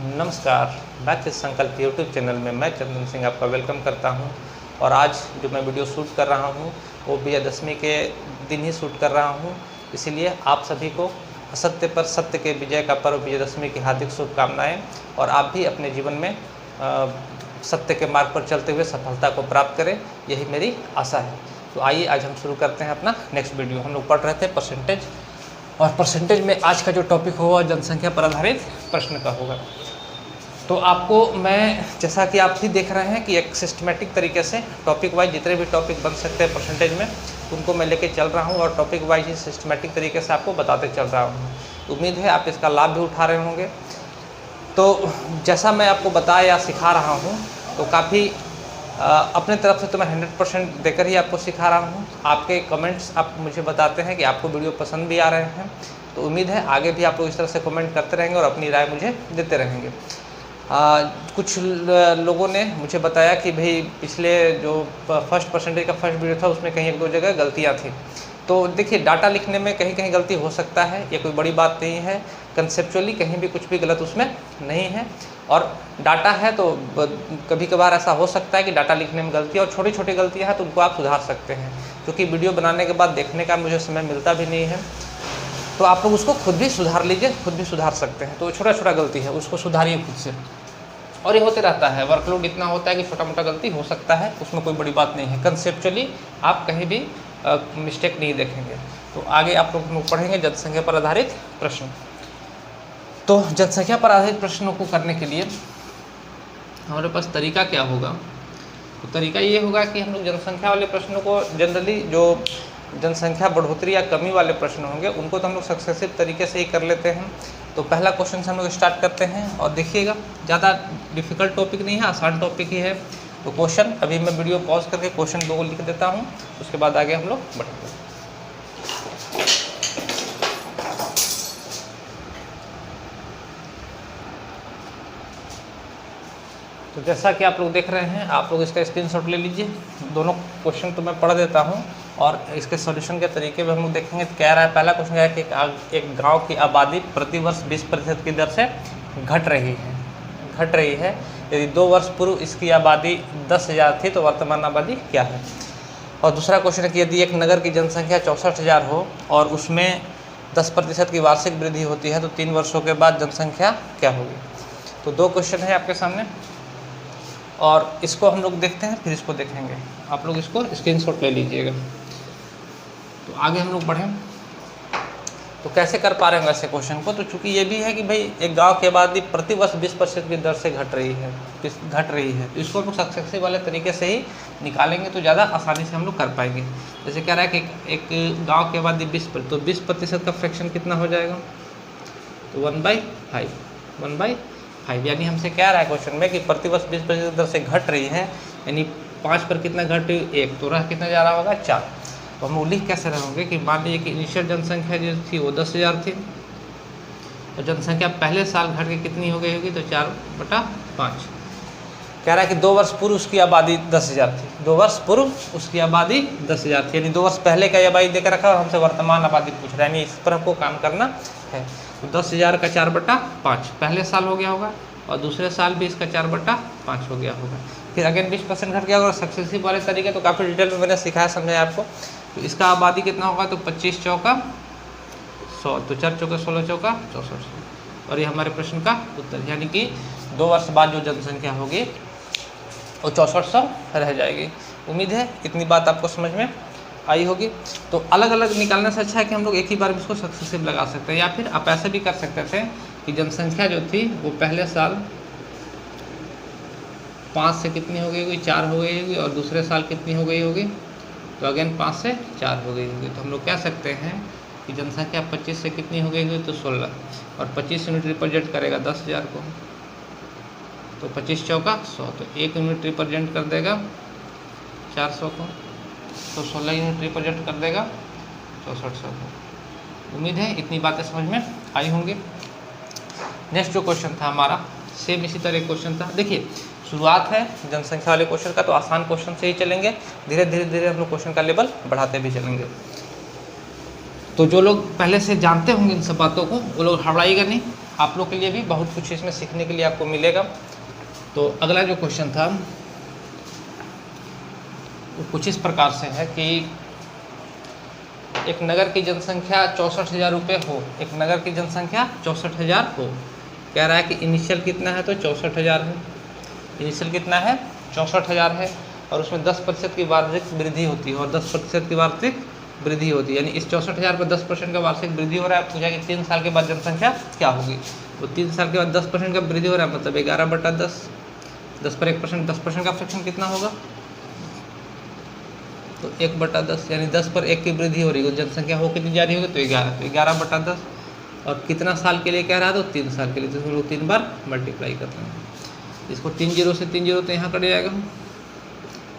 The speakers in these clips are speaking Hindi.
नमस्कार, मैथ इस संकल्प यूट्यूब चैनल में मैं चंदन सिंह आपका वेलकम करता हूं। और आज जो मैं वीडियो शूट कर रहा हूं वो विजयदशमी के दिन ही शूट कर रहा हूं, इसीलिए आप सभी को असत्य पर सत्य के विजय का पर्व विजयदशमी की हार्दिक शुभकामनाएं। और आप भी अपने जीवन में सत्य के मार्ग पर चलते हुए सफलता को प्राप्त करें, यही मेरी आशा है। तो आइए आज हम शुरू करते हैं अपना नेक्स्ट वीडियो। हम लोग पढ़ रहे थे परसेंटेज, और परसेंटेज में आज का जो टॉपिक होगा जनसंख्या पर आधारित प्रश्न का होगा। तो आपको मैं, जैसा कि आप भी देख रहे हैं कि एक सिस्टमेटिक तरीके से टॉपिक वाइज जितने भी टॉपिक बन सकते हैं परसेंटेज में उनको मैं लेके चल रहा हूं, और टॉपिक वाइज ही सिस्टमेटिक तरीके से आपको बताते चल रहा हूं। उम्मीद है आप इसका लाभ भी उठा रहे होंगे। तो जैसा मैं आपको बता या सिखा रहा हूँ तो काफ़ी अपने तरफ से तो मैं 100% देकर ही आपको सिखा रहा हूँ। आपके कमेंट्स आप मुझे बताते हैं कि आपको वीडियो पसंद भी आ रहे हैं, तो उम्मीद है आगे भी आप लोग इस तरह से कमेंट करते रहेंगे और अपनी राय मुझे देते रहेंगे। कुछ लोगों ने मुझे बताया कि भाई पिछले जो फर्स्ट परसेंटेज का फर्स्ट वीडियो था उसमें कहीं एक दो जगह गलतियाँ थी। तो देखिए, डाटा लिखने में कहीं कहीं गलती हो सकता है, ये कोई बड़ी बात नहीं है। कंसेप्चुअली कहीं भी कुछ भी गलत उसमें नहीं है, और डाटा है तो कभी कभार ऐसा हो सकता है कि डाटा लिखने में गलती है, और छोटी छोटी गलतियाँ हैं तो उनको आप सुधार सकते हैं। क्योंकि वीडियो बनाने के बाद देखने का मुझे समय मिलता भी नहीं है, तो आप लोग उसको खुद भी सुधार लीजिए, खुद भी सुधार सकते हैं। तो छोटा छोटा गलती है उसको सुधारिए खुद से, और ये होते रहता है। वर्कलोड इतना होता है कि छोटा मोटा गलती हो सकता है, उसमें कोई बड़ी बात नहीं है। कंसेप्चुअली आप कहीं भी मिस्टेक नहीं देखेंगे। तो आगे आप लोग पढ़ेंगे जनसंख्या पर आधारित प्रश्न। तो जनसंख्या पर आधारित प्रश्नों को करने के लिए हमारे पास तरीका क्या होगा? तो तरीका ये होगा कि हम लोग जनसंख्या वाले प्रश्नों को जनरली, जो जनसंख्या बढ़ोतरी या कमी वाले प्रश्न होंगे उनको तो हम लोग सक्सेसिव तरीके से ही कर लेते हैं। तो पहला क्वेश्चन से हम लोग स्टार्ट करते हैं, और देखिएगा ज़्यादा डिफ़िकल्ट टॉपिक नहीं है, आसान टॉपिक ही है। तो क्वेश्चन अभी मैं वीडियो पॉज करके क्वेश्चन 2 को लिख देता हूँ, उसके बाद आगे हम लोग बढ़ेंगे। तो जैसा कि आप लोग देख रहे हैं, आप लोग इसका स्क्रीनशॉट ले लीजिए। दोनों क्वेश्चन तो मैं पढ़ देता हूं और इसके सॉल्यूशन के तरीके भी हम लोग देखेंगे। तो कह रहा है, पहला क्वेश्चन है कि एक गांव की आबादी प्रतिवर्ष 20% की दर से घट रही है। यदि 2 वर्ष पूर्व इसकी आबादी 10,000 थी तो वर्तमान आबादी क्या है? और दूसरा क्वेश्चन है कि यदि एक नगर की जनसंख्या 64,000 हो और उसमें 10% की वार्षिक वृद्धि होती है तो 3 वर्षों के बाद जनसंख्या क्या होगी? तो 2 क्वेश्चन है आपके सामने, और इसको हम लोग देखते हैं, फिर इसको देखेंगे। आप लोग इसको स्क्रीनशॉट ले लीजिएगा। तो आगे हम लोग बढ़ें, तो कैसे कर पा रहे हैं ऐसे क्वेश्चन को? तो चूंकि ये भी है कि भाई एक गांव के आबादी प्रतिवर्ष 20% की दर से घट रही है, तो इसको हम लोग सक्सेसिव वाले तरीके से ही निकालेंगे तो ज़्यादा आसानी से हम लोग कर पाएंगे। जैसे कह रहा है कि एक गाँव की आबादी 20%, तो 20% का फ्रैक्शन कितना हो जाएगा? तो 1/5, यानी हमसे क्या रहा है क्वेश्चन में कि प्रतिवर्ष 20% दर से घट रही है, यानी 5 पर कितना घट रही है? 1, तो रह कितना जा रहा होगा? 4। तो हम लोग लिख कैसे रहे होंगे कि मान लीजिए कि इनिशियल जनसंख्या जो थी वो 10,000 थी, तो जनसंख्या पहले साल घट के कितनी हो गई होगी? तो 4/5। कह रहा है कि 2 वर्ष पूर्व उसकी आबादी 10,000 थी, 2 वर्ष पूर्व उसकी आबादी 10,000 थी, यानी 2 वर्ष पहले का आबादी देकर रखा और हमसे वर्तमान आबादी पूछ रहा है, यानी इस पर हमको काम करना है। तो 10,000 का 4/5 पहले साल हो गया होगा, और दूसरे साल भी इसका 4/5 हो गया होगा। फिर अगेन 20% घट गया होगा। सक्सेसिव वाले तरीके तो काफ़ी डिटेल में मैंने सिखाया, समझाया आपको। तो इसका आबादी कितना होगा? तो 25 चौका 100, तो 4 चौका 16 चौका 64, और ये हमारे प्रश्न का उत्तर। यानी कि 2 वर्ष बाद जो जनसंख्या होगी वो 6400 रह जाएगी। उम्मीद है इतनी बात आपको समझ में आई होगी। तो अलग अलग निकालने से अच्छा है कि हम लोग एक ही बार में इसको सक्सेसिव लगा सकते हैं, या फिर आप ऐसे भी कर सकते थे कि जनसंख्या जो थी वो पहले साल 5 से कितनी हो गई होगी? 4 हो गई होगी, और दूसरे साल कितनी हो गई होगी? तो अगेन 5 से 4 हो गई होगी। तो हम लोग कह सकते हैं कि जनसंख्या 25 से कितनी हो गई होगी? तो 16, और 25 यूनिट रिप्रेजेंट करेगा 10,000 को, तो 25 चौका 100, तो 1 यूनिट रिप्रेजेंट कर देगा 400 को, तो 16 यूनिट रिप्रेजेंट कर देगा 6400 को। उम्मीद है इतनी बातें समझ में आई होंगी। नेक्स्ट जो क्वेश्चन था हमारा, सेम इसी तरह एक क्वेश्चन था। देखिए, शुरुआत है जनसंख्या वाले क्वेश्चन का, तो आसान क्वेश्चन से ही चलेंगे, धीरे धीरे हम लोग क्वेश्चन का लेवल बढ़ाते भी चलेंगे। तो जो लोग पहले से जानते होंगे इन सब बातों को वो लोग घबराइएगा नहीं, आप लोग के लिए भी बहुत कुछ इसमें सीखने के लिए आपको मिलेगा। तो अगला जो क्वेश्चन था वो कुछ इस प्रकार से है कि एक नगर की जनसंख्या 64,000 रुपये हो, एक नगर की जनसंख्या 64,000 हो। कह रहा है कि इनिशियल कितना है, तो 64,000 है। इनिशियल कितना है, 64,000 है, और उसमें 10% की वार्षिक वृद्धि होती है, और 10% की वार्षिक वृद्धि होती है, यानी इस 64,000 पर 10% का वार्षिक वृद्धि हो रहा है। पूछा कि 3 साल के बाद जनसंख्या क्या होगी, तो 3 साल के बाद 10% का वृद्धि हो रहा है, मतलब 11/10, 10 पर 1%, 10% का फ्रैक्शन कितना होगा, तो 1/10, यानी 10 पर 1 की वृद्धि हो रही है, जनसंख्या हो कितनी जा रही होगी, तो 11, तो 11/10। और कितना साल के लिए कह रहा है, तो 3 साल के लिए, तो इसमें 3 बार मल्टीप्लाई करते हैं। इसको 3 जीरो से 3 जीरो तो यहाँ कट जाएगा,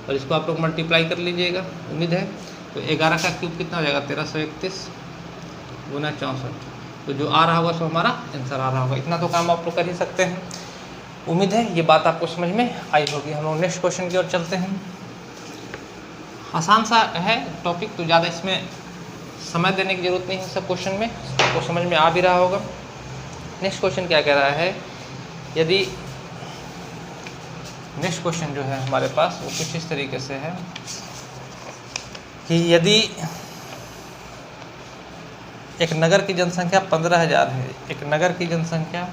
और इसको आप लोग मल्टीप्लाई कर लीजिएगा, उम्मीद है। तो 11 का क्यूब कितना हो जाएगा, 1331 गुना 64, तो जो आ रहा होगा सो हमारा आंसर आ रहा होगा। इतना तो काम आप लोग कर ही सकते हैं। उम्मीद है ये बात आपको समझ में आई होगी। हम लोग नेक्स्ट क्वेश्चन की ओर चलते हैं। आसान सा है टॉपिक, तो ज़्यादा इसमें समय देने की ज़रूरत नहीं है। सब क्वेश्चन में आपको समझ में आ भी रहा होगा। नेक्स्ट क्वेश्चन क्या कह रहा है, यदि नेक्स्ट क्वेश्चन जो है हमारे पास वो कुछ इस तरीके से है कि यदि एक नगर की जनसंख्या 15,000 है, एक नगर की जनसंख्या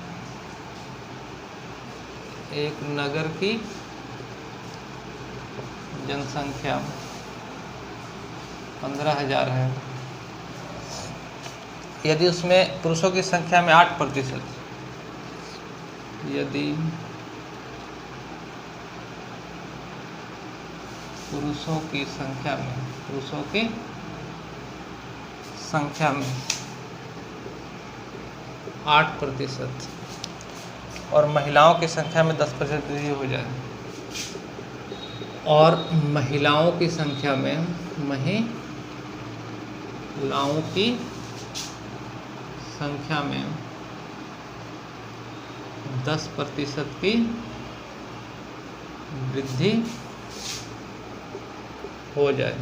15,000 है, यदि उसमें पुरुषों की संख्या में 8%, यदि पुरुषों की संख्या में 8% और महिलाओं की संख्या में 10% वृद्धि हो जाए, और महिलाओं की संख्या में 10% की वृद्धि हो जाए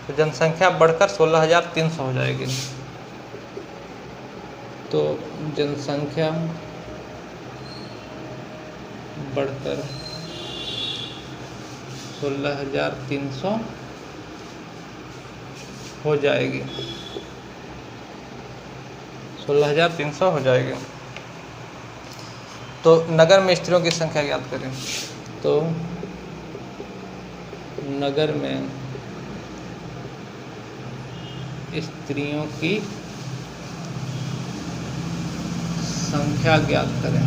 तो जनसंख्या बढ़कर 16,300 हो जाएगी। तो जनसंख्या बढ़कर 16,300 हो जाएगी, 16,300 हो जाएगी। तो नगर में स्त्रियों की संख्या ज्ञात करें। तो नगर में स्त्रियों की संख्या ज्ञात करें।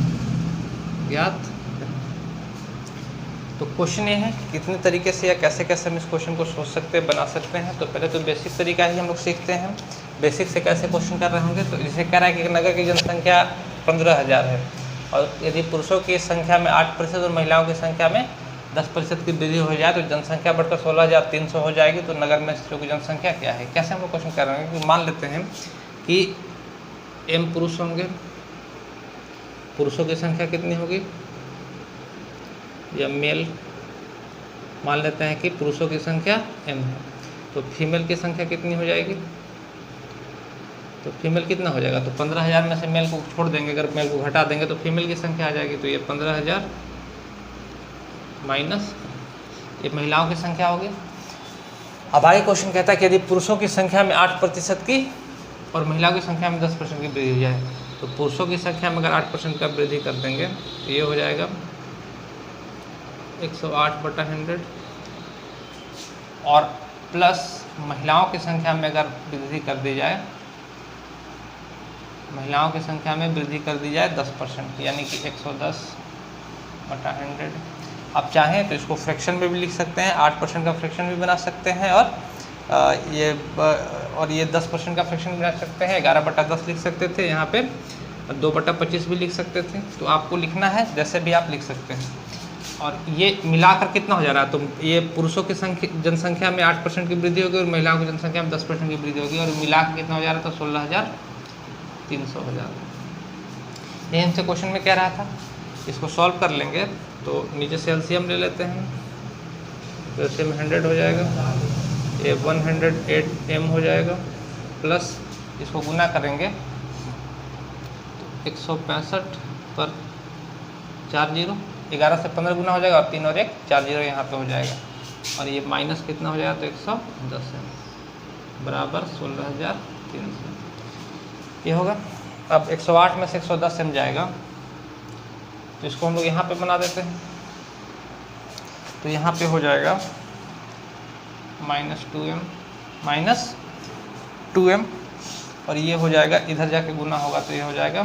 तो क्वेश्चन ये है कितने तरीके से या कैसे कैसे हम इस क्वेश्चन को सोच सकते हैं, बना सकते हैं। तो पहले तो बेसिक तरीका ही हम लोग सीखते हैं। बेसिक से कैसे क्वेश्चन कर रहे होंगे, तो जैसे कह रहा है कि नगर की जनसंख्या 15,000 है, और यदि पुरुषों की संख्या में 8% और महिलाओं की संख्या में 10% की वृद्धि हो जाए तो जनसंख्या बढ़कर 16,300 हो जाएगी। तो नगर में स्त्रियों की जनसंख्या क्या है, कैसे हम लोग क्वेश्चन कर रहे हैं कि मान लेते हैं कि m पुरुष होंगे, पुरुषों की संख्या कितनी होगी, या मेल मान लेते हैं कि पुरुषों की संख्या m है, तो फीमेल की संख्या कितनी हो जाएगी, तो फीमेल कितना हो जाएगा, तो 15,000 में से मेल को छोड़ देंगे, अगर मेल को घटा देंगे तो फीमेल की संख्या आ जाएगी। तो ये 15,000 माइनस ये महिलाओं की संख्या होगी। अब आगे क्वेश्चन कहता है कि यदि पुरुषों की संख्या में 8% की और महिलाओं की संख्या में 10% की वृद्धि हो जाए, तो पुरुषों की संख्या में अगर 8% का वृद्धि कर देंगे तो ये हो जाएगा 108/100, और प्लस महिलाओं की संख्या में अगर वृद्धि कर दी जाए, महिलाओं की संख्या में वृद्धि कर दी जाए 10%, यानी कि 110/100। आप चाहें तो इसको फ्रैक्शन में भी लिख सकते हैं, 8% का फ्रैक्शन भी बना सकते हैं, और ये 10% का फ्रैक्शन बना सकते हैं, 11/10 लिख सकते थे, यहाँ पे 2/25 भी लिख सकते थे। तो आपको लिखना है जैसे भी आप लिख सकते हैं। और ये मिलाकर कितना हो जा रहा है, तो ये पुरुषों की जनसंख्या में 8% की वृद्धि होगी और महिलाओं की जनसंख्या में 10% की वृद्धि होगी, और मिलाकर कितना हो जा रहा है, तो 16,300 हो जा रहा है। ये हमसे क्वेश्चन में कह रहा था। इसको सॉल्व कर लेंगे तो नीचे से एलसीएम ले लेते हैं, तो एलसीएम 100 हो जाएगा, ये 108m हो जाएगा, प्लस इसको गुना करेंगे तो 165 पर 4 जीरो, 11 से 15 गुना हो जाएगा और 3 और 1 4 जीरो यहाँ पे हो जाएगा। और ये माइनस कितना हो जाएगा तो 110 है बराबर 16,300 ये होगा। अब 108 में से 110 एम जाएगा तो इसको हम लोग यहाँ पे बना देते हैं। तो यहाँ पे हो जाएगा -2m और ये हो जाएगा इधर जाके गुना होगा तो ये हो जाएगा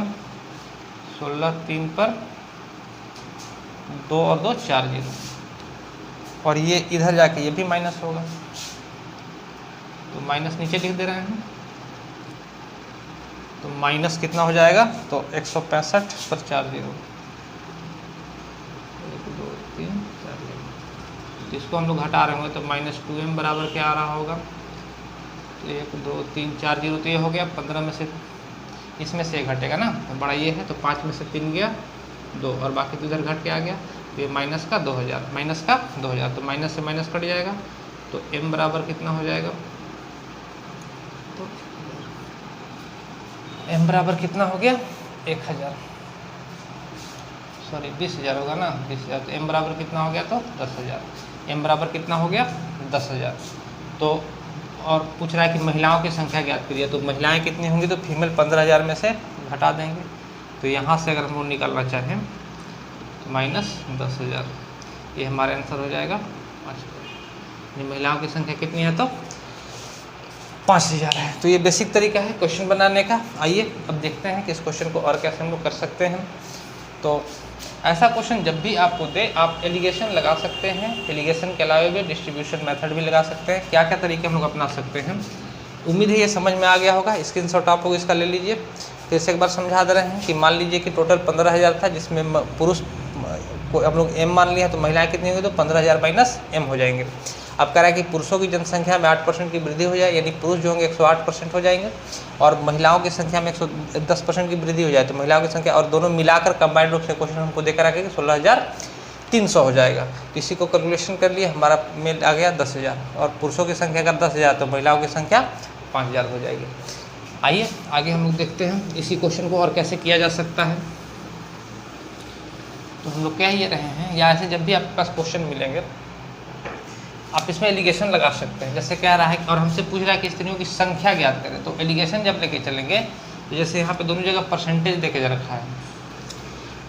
16 3 पर 2 और 2 4 जीरो और ये इधर जाके ये भी माइनस होगा तो माइनस नीचे लिख दे रहे हैं। तो माइनस कितना हो जाएगा तो 165 पर 4 जीरो 1 2 3 4 जीरो। तो इसको हम लोग घटा रहे होंगे तो -2m बराबर क्या आ रहा होगा तो 1 2 3 4 जीरो तो ये हो गया 15 में से इसमें से घटेगा ना तो बड़ा ये है तो 5 में से 3 गया 2 और बाकी तो इधर घट के आ गया तो ये माइनस का 2000 तो माइनस से माइनस कट जाएगा तो m बराबर कितना हो जाएगा तो m बराबर कितना हो गया 1000 सॉरी 20,000 होगा ना 20,000 तो m बराबर कितना हो गया तो 10,000 m बराबर कितना हो गया 10,000। तो और पूछ रहा है कि महिलाओं की संख्या ज्ञात करिए तो महिलाएं कितनी होंगी तो फीमेल 15,000 में से घटा देंगे तो यहाँ से अगर हम लोग निकालना चाहें तो -10,000 ये हमारा आंसर हो जाएगा 5,000। महिलाओं की संख्या कितनी है तो 5,000 है। तो ये बेसिक तरीका है क्वेश्चन बनाने का। आइए अब देखते हैं कि इस क्वेश्चन को और कैसे हम लोग कर सकते हैं। तो ऐसा क्वेश्चन जब भी आपको दे आप एलिगेशन लगा सकते हैं, एलिगेशन के अलावा भी डिस्ट्रीब्यूशन मेथड भी लगा सकते हैं। क्या क्या तरीके हम लोग अपना सकते हैं उम्मीद है ये समझ में आ गया होगा। स्क्रीनशॉट आप लोग इसका ले लीजिए। फिर से एक बार समझा दे रहे हैं कि मान लीजिए कि टोटल 15,000 था जिसमें पुरुष को हम लोग m मान लिया तो महिलाएं कितनी होंगी तो 15,000 माइनस m हो जाएंगे। अब कह रहा है कि पुरुषों की जनसंख्या में 8% की वृद्धि हो जाए यानी पुरुष जो होंगे 108% हो जाएंगे और महिलाओं की संख्या में 110% की वृद्धि हो जाए तो महिलाओं की संख्या और दोनों मिलाकर कंबाइंड रूप से क्वेश्चन हमको देकर आ गया कि 16,300 हो जाएगा। तो इसी को कैलकुलेशन कर लिए हमारा मेल आ गया 10,000 और पुरुषों की संख्या अगर 10,000 तो महिलाओं की संख्या 5,000 हो जाएगी। आइए आगे हम लोग देखते हैं इसी क्वेश्चन को और कैसे किया जा सकता है। तो हम लोग कह ही रहे हैं या ऐसे जब भी आपके पास क्वेश्चन मिलेंगे आप इसमें एलिगेशन लगा सकते हैं। जैसे कह रहा है और हमसे पूछ रहा है कि स्त्रियों की संख्या ज्ञात करें तो एलिगेशन जब लेके चलेंगे तो जैसे यहाँ पे दोनों जगह परसेंटेज देके रखा है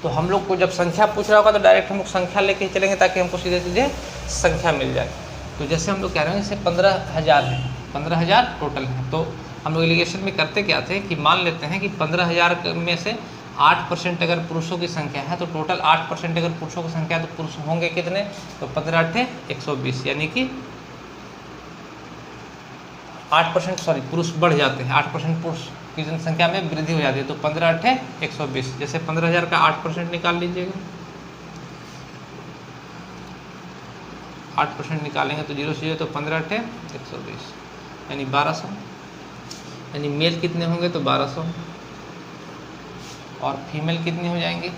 तो हम लोग को जब संख्या पूछ रहा होगा तो डायरेक्ट हम लोग संख्या लेके चलेंगे ताकि हमको सीधे सीधे संख्या मिल जाए। तो जैसे हम लोग कह रहे हैं जैसे 15,000 है, 15,000 टोटल है तो हम लोग एलिगेशन में करते क्या थे कि मान लेते हैं कि 15,000 में से 8% अगर पुरुषों की संख्या है तो टोटल 8% अगर पुरुषों की संख्या है तो पुरुष होंगे कितने तो 15 × 120 यानी कि 8% सॉरी पुरुष बढ़ जाते हैं 8% पुरुष की जनसंख्या में वृद्धि हो जाती है तो 15 × 120 जैसे 15,000 का 8% निकाल लीजिएगा 8% निकालेंगे तो 0 से 0 तो 15 × 120 यानी 1200 यानी मेल कितने होंगे तो 1200 और फीमेल कितनी हो जाएंगी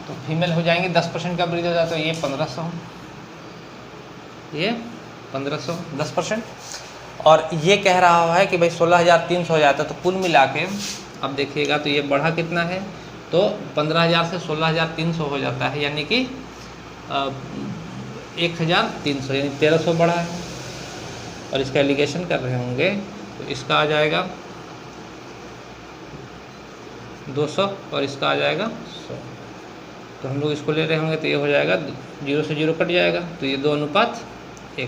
तो फीमेल हो जाएंगी 10% का वृद्धि हो जाता तो ये 1500 10%। और ये कह रहा है कि भाई 16,300 हो जाता तो कुल मिला के अब देखिएगा तो ये बढ़ा कितना है तो 15,000 से 16,300 हो जाता है यानी कि 1,300 यानी 1,300 बढ़ा है। और इसका एलिगेशन कर रहे होंगे तो इसका आ जाएगा 200 और इसका आ जाएगा 100 तो हम लोग इसको ले रहे होंगे तो ये हो जाएगा 0 से 0 कट जाएगा तो ये 2:1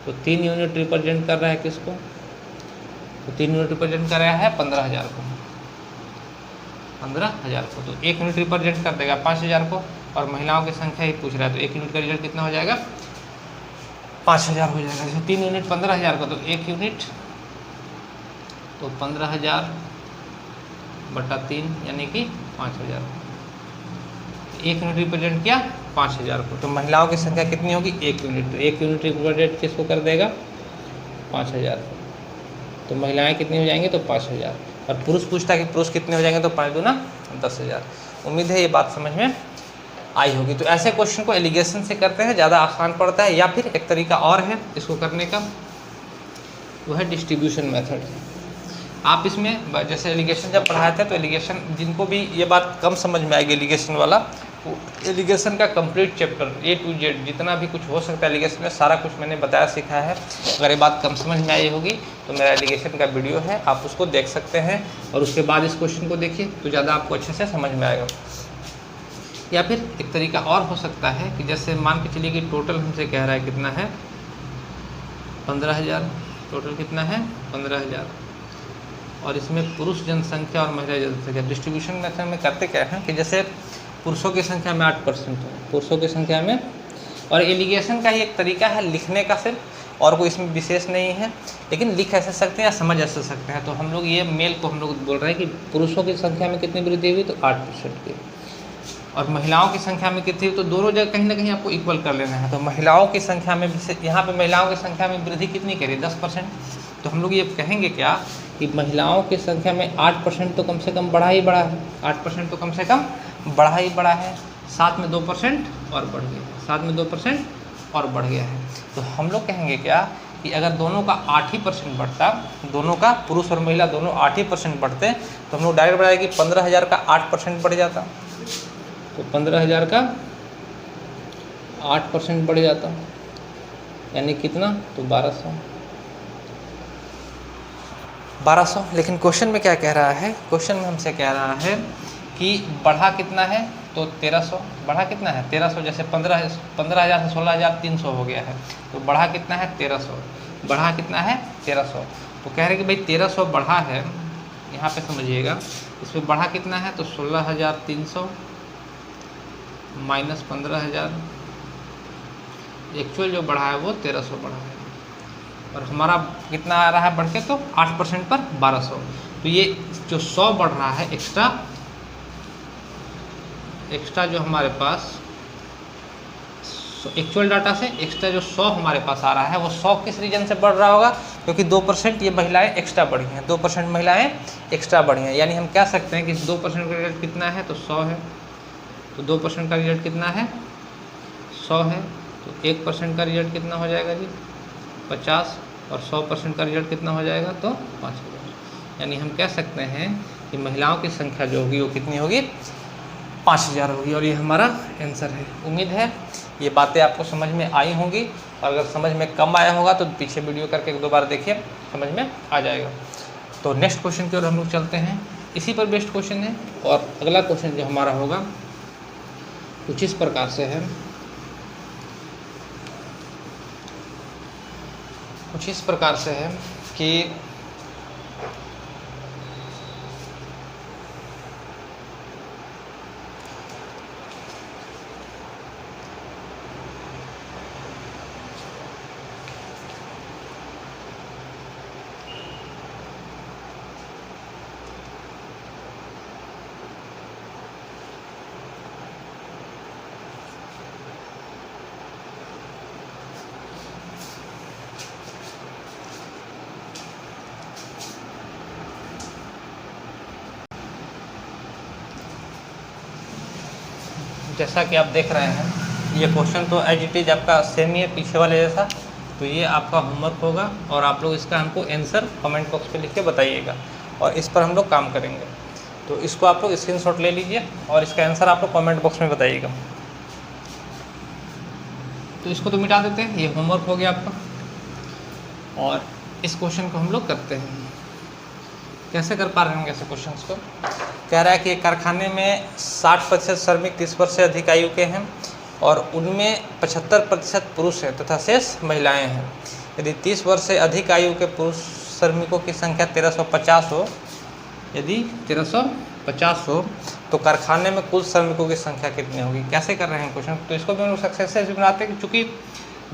तो 3 यूनिट रिप्रेजेंट कर रहा है किसको तो 3 यूनिट रिप्रेजेंट कर रहा है 15,000 को 15,000 को तो 1 यूनिट रिप्रेजेंट कर देगा 5,000 को और महिलाओं की संख्या ही पूछ रहा है तो 1 यूनिट का रिजल्ट कितना हो जाएगा 5,000 हो जाएगा। जैसे 3 यूनिट 15,000 का तो 1 यूनिट तो 15,000 बटा 3 यानी कि 5,000 1 यूनिट रिप्रेजेंट किया 5,000 को तो महिलाओं की संख्या कितनी होगी 1 यूनिट तो 1 यूनिट रिप्रेजेंट किसको कर देगा 5,000 तो महिलाएं कितनी हो जाएंगी तो 5,000 और पुरुष पूछता है कि पुरुष कितने हो जाएंगे तो 5 दूना 10,000। उम्मीद है ये बात समझ में आई होगी। तो ऐसे क्वेश्चन को एलिगेशन से करते हैं ज़्यादा आसान पड़ता है या फिर एक तरीका और है इसको करने का वो है डिस्ट्रीब्यूशन मेथड। आप इसमें जैसे एलिगेशन जब पढ़ाए थे तो एलिगेशन, जिनको भी ये बात कम समझ में आएगी एलिगेशन वाला, वो एलिगेशन का complete chapter A to Z जितना भी कुछ हो सकता है एलिगेशन में सारा कुछ मैंने बताया सिखाया है। अगर ये बात कम समझ में आई होगी तो मेरा एलिगेशन का वीडियो है, आप उसको देख सकते हैं और उसके बाद इस क्वेश्चन को देखिए तो ज़्यादा आपको अच्छे से समझ में आएगा। या फिर एक तरीका और हो सकता है कि जैसे मान के चलिए कि टोटल हमसे कह रहा है कितना है 15,000, टोटल कितना है 15,000, और इसमें पुरुष जनसंख्या और महिला जनसंख्या। डिस्ट्रीब्यूशन मेथड में करते क्या है कि जैसे पुरुषों की संख्या में 8% है, पुरुषों की संख्या में, और एलिगेशन का ही एक तरीका है लिखने का सिर्फ, और कोई इसमें विशेष नहीं है, लेकिन लिख ऐसे सकते हैं या समझ ऐसे सकते हैं। तो हम लोग ये मेल को हम लोग बोल रहे हैं कि पुरुषों की संख्या में कितनी वृद्धि हुई, तो 8% की, और महिलाओं की संख्या में कितनी, तो दोनों जगह कहीं ना कहीं आपको इक्वल कर लेना है। तो महिलाओं की संख्या में, यहाँ पे महिलाओं की संख्या में वृद्धि कितनी करी, 10%। तो हम लोग ये कहेंगे क्या कि महिलाओं की संख्या में 8% तो कम से कम बढ़ा ही बढ़ा है, 8% तो कम से कम बढ़ा ही बढ़ा है, साथ में 2% और बढ़ गया, साथ में 2% और बढ़ गया है। तो हम लोग कहेंगे क्या कि अगर दोनों का 8% बढ़ता, दोनों का पुरुष और महिला दोनों 8% बढ़ते, तो हम लोग डायरेक्ट बढ़ाए कि 15,000 का 8% बढ़ जाता, तो 15,000 का 8% बढ़ जाता, यानी कितना, तो 1200। लेकिन क्वेश्चन में क्या कह रहा है, क्वेश्चन में हमसे कह रहा है कि बढ़ा कितना है, तो 1300, बढ़ा कितना है 1300, जैसे 15,000 से 16,300 हो गया है, तो बढ़ा कितना है 1300, बढ़ा कितना है 1300। तो कह रहे कि भाई 1300 बढ़ा है, यहाँ पे समझिएगा, इसमें बढ़ा कितना है, तो 16,300 माइनस 15,000, एक्चुअल जो बढ़ा है वो 1300 बढ़ा है, और हमारा कितना आ रहा है बढ़ के, तो 8% पर 1200। तो ये जो 100 बढ़ रहा है एक्स्ट्रा जो हमारे पास एक्चुअल डाटा से एक्स्ट्रा जो 100 हमारे पास आ रहा है, वो 100 किस रीजन से बढ़ रहा होगा, क्योंकि 2% ये महिलाएं एक्स्ट्रा बढ़ी हैं, 2% महिलाएं एक्स्ट्रा बढ़ी हैं। यानी हम कह सकते हैं कि 2% का रिजल्ट कितना है, तो 100 है, तो 2% का रिजल्ट कितना है 100 है, तो 1% का रिजल्ट कितना हो जाएगा जी 50, और 100% का रिजल्ट कितना हो जाएगा, तो 5,000। यानी हम कह सकते हैं कि महिलाओं की संख्या जो होगी वो कितनी होगी, 5,000 होगी, और ये हमारा आंसर है। उम्मीद है ये बातें आपको समझ में आई होंगी, और अगर समझ में कम आया होगा तो पीछे वीडियो करके 1-2 बार देखिए, समझ में आ जाएगा। तो नेक्स्ट क्वेश्चन की ओर हम लोग चलते हैं, इसी पर बेस्ड क्वेश्चन है, और अगला क्वेश्चन जो हमारा होगा कुछ इस प्रकार से है, कुछ इस प्रकार से है कि जैसा कि आप देख रहे हैं ये क्वेश्चन तो एज इट इज़ आपका सेम ही है पीछे वाले जैसा। तो ये आपका होमवर्क होगा, और आप लोग इसका हमको आंसर कमेंट बॉक्स पे लिख के बताइएगा, और इस पर हम लोग काम करेंगे। तो इसको आप लोग स्क्रीनशॉट ले लीजिए, और इसका आंसर आप लोग कमेंट बॉक्स में बताइएगा। तो इसको तो मिटा देते हैं, ये होमवर्क हो गया आपका, और इस क्वेश्चन को हम लोग करते हैं। कैसे कर पा रहे होंगे ऐसे क्वेश्चंस को। कह रहा है कि कारखाने में 60% श्रमिक 30 वर्ष से अधिक आयु के हैं, और उनमें 75% पुरुष हैं तथा शेष महिलाएं हैं। यदि 30 वर्ष से अधिक आयु के पुरुष श्रमिकों की संख्या 1350 हो, यदि 1350 हो, तो कारखाने में कुल श्रमिकों की संख्या कितनी होगी। कैसे कर रहे हैं क्वेश्चन, तो इसको भी हम लोग सक्सेस से बनाते हैं, चूँकि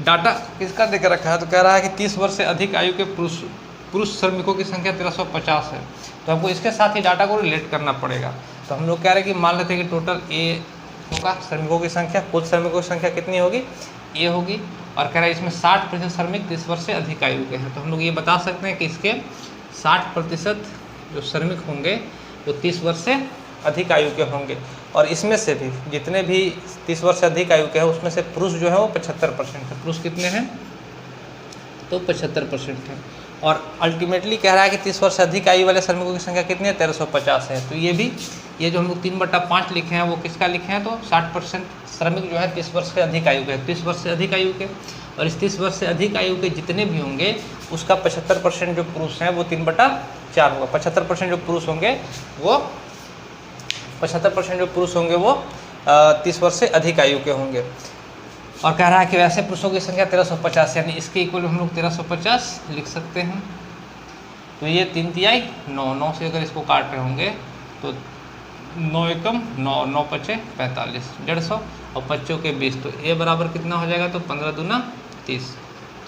डाटा किसका देकर रखा है। तो कह रहा है कि 30 वर्ष से अधिक आयु के पुरुष श्रमिकों की संख्या 1350 है, तो हमको इसके साथ ही डाटा को रिलेट करना पड़ेगा। तो हम लोग कह रहे हैं कि मान लेते हैं कि टोटल ए होगा श्रमिकों की संख्या, कुल श्रमिकों की संख्या कितनी होगी, ए होगी, और कह रहा है इसमें 60% श्रमिक 30 वर्ष से अधिक आयु के हैं। तो हम लोग ये बता सकते हैं कि इसके 60% जो श्रमिक होंगे वो 30 वर्ष से अधिक आयु के होंगे, और इसमें से भी जितने भी 30 वर्ष से अधिक आयु के हैं उसमें से पुरुष जो है वो 75% है। पुरुष कितने हैं, तो 75% है। और अल्टीमेटली कह रहा है कि 30 वर्ष से अधिक आयु वाले श्रमिकों की संख्या कितनी है, 1350 है। तो ये जो हम लोग 3/5 लिखे हैं वो किसका लिखे हैं, तो 60% श्रमिक जो है 30 वर्ष से अधिक आयु के, 30 वर्ष से अधिक आयु के, और इस 30 वर्ष से अधिक आयु के जितने भी होंगे उसका 75% जो पुरुष हैं वो 3/4 होगा। 75% जो पुरुष होंगे वो 30 वर्ष से अधिक आयु के होंगे। और कह रहा है कि वैसे पुरुषों की संख्या 1350, यानी इसके इक्वल हम लोग 1350 लिख सकते हैं। तो ये 3 तिहाई 9 से अगर इसको काट रहे होंगे तो 9 एकम 9, 9 पचे 45, 150 और 25 के 20, तो ये बराबर कितना हो जाएगा, तो 15 दूना 30,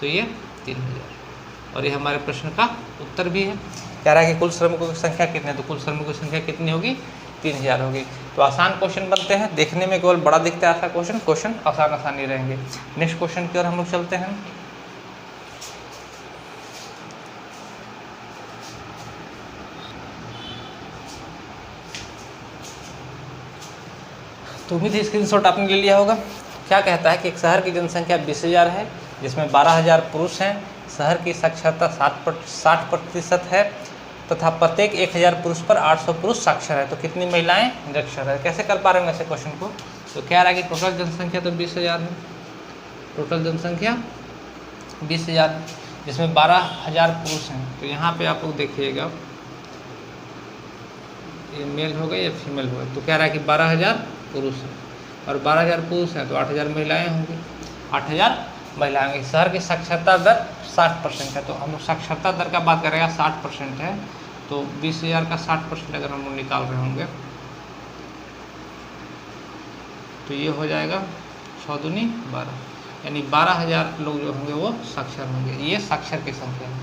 तो ये 3000। और ये हमारे प्रश्न का उत्तर भी है। कह रहा है कि कुल श्रमिकों की संख्या कितनी है, तो कुल श्रमिकों की संख्या कितनी होगी, 3000 होगी। तो आसान क्वेश्चन बनते हैं, देखने में केवल बड़ा दिखता है ऐसा क्वेश्चन आसान ही रहेंगे। नेक्स्ट क्वेश्चन की ओर हम लोग चलते हैं। तो उम्मीद है स्क्रीनशॉट आपने ले लिया होगा। क्या कहता है कि एक शहर की जनसंख्या 20,000 है, जिसमें 12,000 पुरुष हैं। शहर की साक्षरता 60% है तथा प्रत्येक 1,000 पुरुष पर 800 पुरुष साक्षर है। तो कितनी महिलाएं निरक्षर है। कैसे कर पा रहे हैं ऐसे क्वेश्चन को, तो कह रहा है कि टोटल जनसंख्या तो 20,000 है, टोटल जनसंख्या 20,000 है, जिसमें 12,000 पुरुष हैं। तो यहाँ पे आप लोग देखिएगा ये मेल हो गए या फीमेल हो गए। तो कह रहा है कि 12,000 पुरुष हैं और 12,000 पुरुष हैं तो 8,000 महिलाएँ होंगी, 8,000 महिलाएँ होंगी। शहर की साक्षरता दर 60% है, तो हम लोग साक्षरता दर का बात करेगा 60% है, तो 20,000 का 60% अगर हम लोग निकाल रहे होंगे तो ये हो जाएगा 6 दूनी 12, यानी 12,000 लोग जो होंगे वो साक्षर होंगे। ये साक्षर की संख्या है,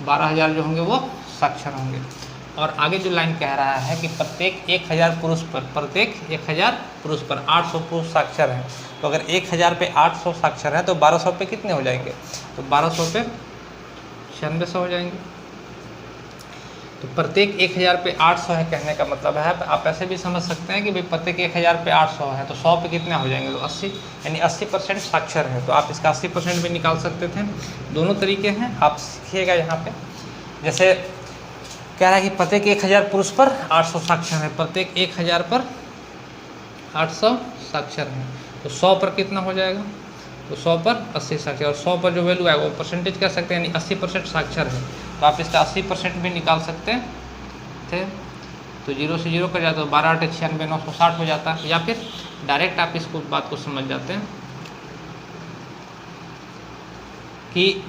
12,000 जो होंगे वो साक्षर होंगे। और आगे जो लाइन कह रहा है कि प्रत्येक 1,000 पुरुष पर 800 पुरुष साक्षर हैं। तो अगर 1,000 पे 800 साक्षर हैं तो 1200 पे कितने हो जाएंगे, तो 1200 पे 9600 हो जाएंगे। तो प्रत्येक 1,000 पे 800 है, कहने का मतलब है आप ऐसे भी समझ सकते हैं कि भाई प्रत्येक 1,000 पे 800 है तो 100 पे कितने हो जाएंगे, तो 80, यानी 80% साक्षर है। तो आप इसका 80% भी निकाल सकते थे। दोनों तरीके हैं, आप सीखिएगा यहाँ पे। जैसे कह रहा है कि प्रत्येक 1,000 पुरुष पर 800 साक्षर है, प्रत्येक 1,000 पर 800 साक्षर हैं, तो 100 पर कितना हो जाएगा, तो 100 पर 80 साक्षर। और 100 पर जो वैल्यू है वो परसेंटेज कह सकते हैं, यानी 80% साक्षर है। तो आप इसका 80% भी निकाल सकते थे। तो 0 से 0 कर जाता है, 12 8 96 960 हो जाता है। या फिर डायरेक्ट आप इसको बात को समझ जाते हैं कि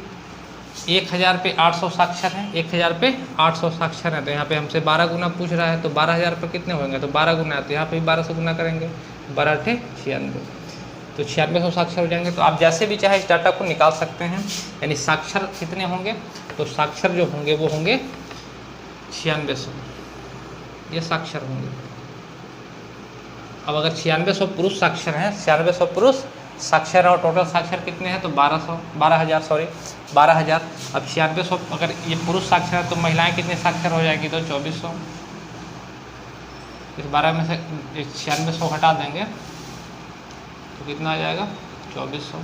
1,000 पे 800 साक्षर हैं, 1,000 पे 800 साक्षर हैं, तो यहाँ पे हमसे 12 गुना पूछ रहा है, तो 12,000 पर कितने होंगे, तो 12 गुना है, तो यहाँ पे भी 1200 गुना करेंगे, 12 8 96, तो 9600 साक्षर हो जाएंगे। तो आप जैसे भी चाहे इस डाटा को निकाल सकते हैं, यानी साक्षर कितने होंगे, तो साक्षर जो होंगे वो होंगे 9600, ये साक्षर होंगे। अब अगर 9600 पुरुष साक्षर हैं, 9600 पुरुष साक्षर और टोटल साक्षर कितने हैं, तो 12,000। अब 9600 अगर ये पुरुष साक्षर है तो महिलाएं कितने साक्षर हो जाएगी, तो 2400। इस 12 में से 9600 हटा देंगे तो कितना आ जाएगा, 2400।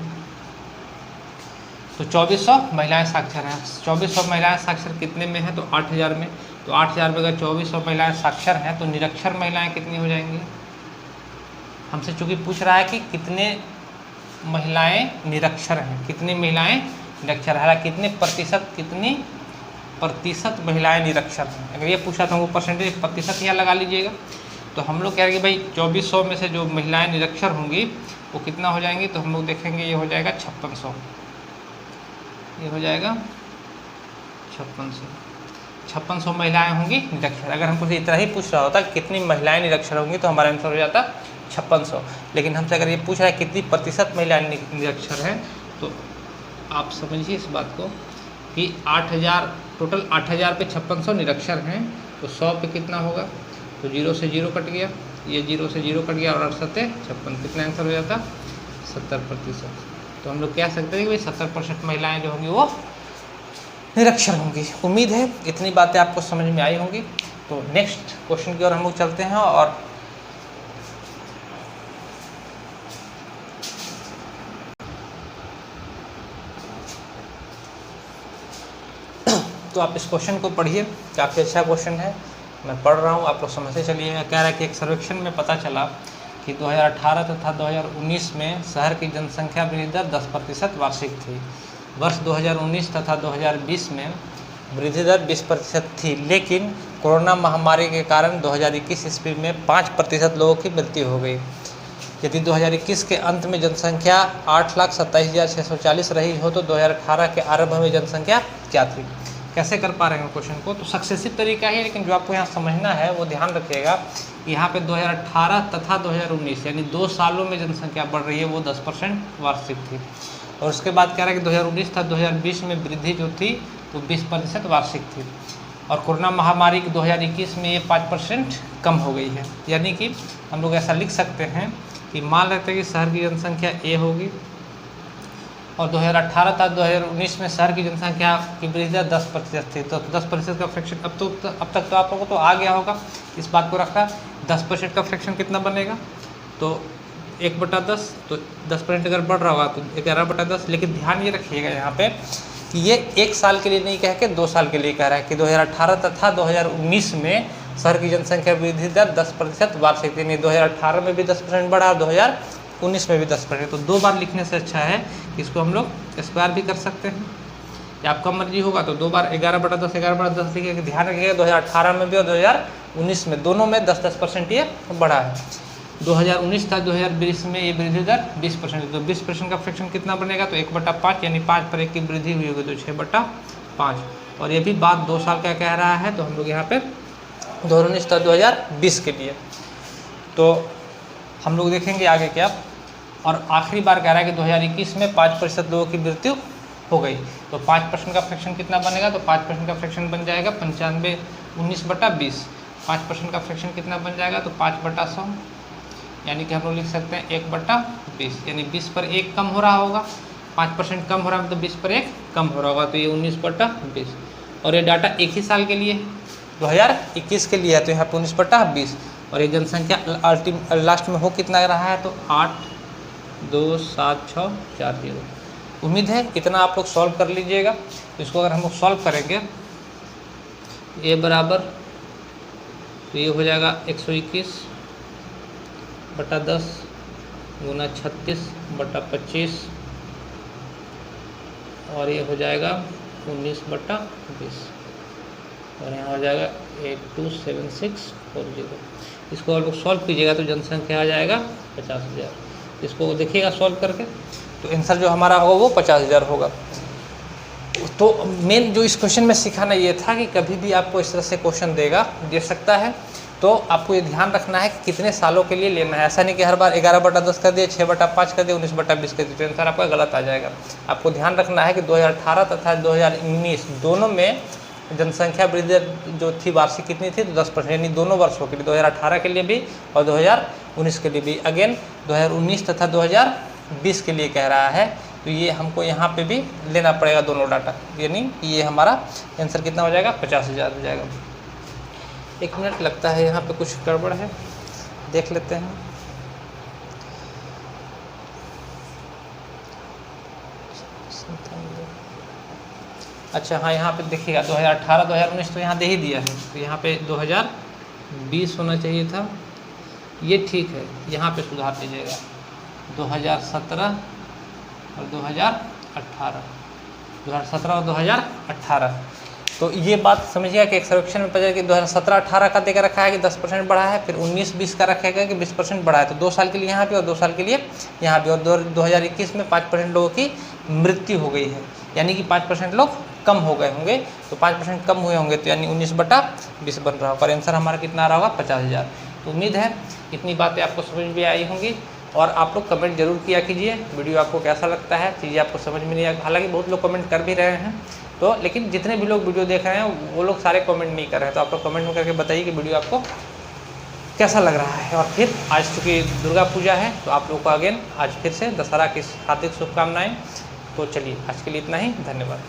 तो 2400 महिलाएं साक्षर हैं। 2400 महिलाएं साक्षर कितने में हैं, तो 8,000 में। तो 8,000 में अगर 2400 महिलाएं साक्षर हैं तो निरक्षर महिलाएं कितनी हो जाएंगी। हमसे चूँकि पूछ रहा है कि कितने महिलाएं निरक्षर हैं, कितनी महिलाएं निरक्षर है, कितनी प्रतिशत महिलाएं निरक्षर हैं। अगर ये पूछा तो वो परसेंटेज प्रतिशत यहाँ लगा लीजिएगा। तो हम लोग कह रहे हैं कि भाई 2400 में से जो महिलाएं निरक्षर होंगी वो कितना हो जाएंगी, तो हम लोग देखेंगे ये हो जाएगा 5600, ये हो जाएगा 5600 महिलाएं होंगी निरक्षर। अगर हमको इतना ही पूछ रहा होता कि कितनी महिलाएं निरक्षर होंगी तो हमारा आंसर हो जाता 5600। लेकिन हमसे अगर ये पूछ रहा है कितनी प्रतिशत महिलाएं निरक्षर हैं, तो आप समझिए इस बात को कि 8,000 टोटल 8,000 पे 5600 निरक्षर हैं, तो 100 पे कितना होगा, तो 0 से 0 कट गया, ये 0 से 0 कट गया और 8 7 56, कितना आंसर हो जाता 70%। तो हम लोग कह सकते हैं कि भाई 70% महिलाएं जो होंगी वो निरक्षर होंगी। उम्मीद है इतनी बातें आपको समझ में आई होंगी। तो नेक्स्ट क्वेश्चन की ओर हम लोग चलते हैं। और तो आप इस क्वेश्चन को पढ़िए, काफ़ी अच्छा क्वेश्चन है, मैं पढ़ रहा हूँ, आप लोग समझते चलिएगा। कह रहा है कि एक सर्वेक्षण में पता चला कि 2018 तथा 2019 में शहर की जनसंख्या वृद्धि दर 10% वार्षिक थी। वर्ष 2019 तथा 2020 में वृद्धि दर 20% थी, लेकिन कोरोना महामारी के कारण 2021 ईस्वी में 5% लोगों की मृत्यु हो गई। यदि 2021 के अंत में जनसंख्या 8,27,640 रही हो तो 2018 के आरंभ में जनसंख्या क्या थी। कैसे कर पा रहे हैं क्वेश्चन को, तो सक्सेसिव तरीका है, लेकिन जो आपको यहाँ समझना है वो ध्यान रखिएगा। यहाँ पे 2018 तथा 2019 यानी 2 सालों में जनसंख्या बढ़ रही है, वो 10% वार्षिक थी। और उसके बाद कह रहा है कि 2019 तथा 2020 में वृद्धि जो थी वो 20% वार्षिक थी। और कोरोना महामारी की 2021 में ये 5% कम हो गई है। यानी कि हम लोग ऐसा लिख सकते हैं कि मान लेते हैं कि शहर की जनसंख्या ए होगी और 2018 तथा 2019 में शहर की जनसंख्या की वृद्धि दर 10% थी, तो 10% का फ्रैक्शन अब तक तो आप लोगों को तो आ गया होगा, इस बात को रखा। 10% का फ्रैक्शन कितना बनेगा, तो 1/10, तो 10% अगर बढ़ रहा होगा तो 11/10। लेकिन ध्यान ये रखिएगा यहाँ पे कि ये 1 साल के लिए नहीं कह के 2 साल के लिए कह रहा है कि 2018 तथा 2019 में शहर की जनसंख्या वृद्धि दर 10% वार्षिक थी। नहीं, 2018 में भी 10% बढ़ा और 2019 में भी 10%। तो 2 बार लिखने से अच्छा है कि इसको हम लोग स्क्वायर भी कर सकते हैं, या आपका मर्जी होगा तो 2 बार 11/10 11/10 लिखिए। ध्यान रखिएगा 2018 में भी और 2019 में दोनों में 10-10% ये बढ़ा है। 2019 था 2020 में ये वृद्धि दर 20%, तो 20% का फ्रैक्शन कितना बनेगा, तो 1/5 यानी 5 पर 1 की वृद्धि हुई होगी तो 6/5। और ये भी बात 2 साल का कह रहा है, तो हम लोग यहाँ पे 2019 था 2020 के लिए। तो हम लोग देखेंगे आगे क्या। और आखिरी बार कह रहा है कि 2021 में 5% लोगों की मृत्यु हो गई, तो 5% का फ्रैक्शन कितना बनेगा, तो 5% का फ्रैक्शन बन जाएगा 95 19/20। 5% का फ्रैक्शन कितना बन जाएगा, तो 5/100, यानी कि हम लोग लिख सकते हैं 1/20, यानी 20 पर 1 कम हो रहा होगा। 5% कम हो रहा है तो 20 पर 1 कम हो रहा होगा, तो ये 19/20। और ये डाटा एक ही साल के लिए 2021 के लिए है, तो यहाँ पे 19/20। और ये जनसंख्या लास्ट में हो कितना रहा है, तो 8,2,7,6,4,0। उम्मीद है इतना आप लोग सॉल्व कर लीजिएगा। तो इसको अगर हम लोग सॉल्व करेंगे, ए बराबर, तो ये हो जाएगा 121/10 गुना 36/25 और ये हो जाएगा 19/20 और यहाँ हो जाएगा 827640। इसको आप लोग सॉल्व कीजिएगा तो जनसंख्या आ जाएगा 50,000। इसको देखिएगा सॉल्व करके, तो आंसर जो हमारा होगा वो 50,000 होगा। तो मेन जो इस क्वेश्चन में सिखाना ये था कि कभी भी आपको इस तरह से क्वेश्चन दे सकता है, तो आपको ये ध्यान रखना है कि कितने सालों के लिए लेना है। ऐसा नहीं कि हर बार 11/10 कर दिए, 6/5 कर दिए, 19/20 कर दिए, तो आंसर आपका गलत आ जाएगा। आपको ध्यान रखना है कि 2018 तथा 2019 दोनों में जनसंख्या वृद्धि जो थी वार्षिक कितनी थी, तो 10%, यानी दोनों वर्षों के लिए, 2018 के लिए भी और 2019 के लिए भी। अगेन 2019 तथा 2020 के लिए कह रहा है, तो ये हमको यहाँ पे भी लेना पड़ेगा दोनों डाटा, यानी ये हमारा आंसर कितना हो जाएगा, 50,000 हो जाएगा। 1 मिनट लगता है, यहाँ पे कुछ गड़बड़ है, देख लेते हैं। अच्छा हाँ, यहाँ पे देखिएगा 2018 2019 तो यहाँ दे ही दिया है, तो यहाँ पे 2020 होना चाहिए था, ये ठीक है। यहाँ पे सुधार दीजिएगा 2017 और 2017 और 2018। तो ये बात समझिएगा कि एक सर्वेक्षण में पता कि 2017-18 का देकर रखा है कि 10% बढ़ा है, फिर 19-20 का रखेगा कि 20% बढ़ा है, तो 2 साल के लिए यहाँ पे और 2 साल के लिए यहाँ पे। और 2021 में 5% लोगों की मृत्यु हो गई है, यानी कि 5% लोग कम हो गए होंगे, तो 5% कम हुए होंगे, तो यानी 19/20 बन रहा होगा। और आंसर हमारा कितना आ रहा होगा, 50,000। तो उम्मीद है इतनी बातें आपको समझ में आई होंगी। और आप लोग कमेंट जरूर किया कीजिए, वीडियो आपको कैसा लगता है, चीज़ें आपको समझ में नहीं आई। हालांकि बहुत लोग कमेंट कर भी रहे हैं, तो लेकिन जितने भी लोग वीडियो देख रहे हैं वो लोग सारे कमेंट नहीं कर रहे हैं, तो आप लोग कमेंट में करके बताइए कि वीडियो आपको कैसा लग रहा है। और फिर आज चूँकि दुर्गा पूजा है, तो आप लोग को अगेन आज फिर से दशहरा की हार्दिक शुभकामनाएँ। तो चलिए आज के लिए इतना ही, धन्यवाद।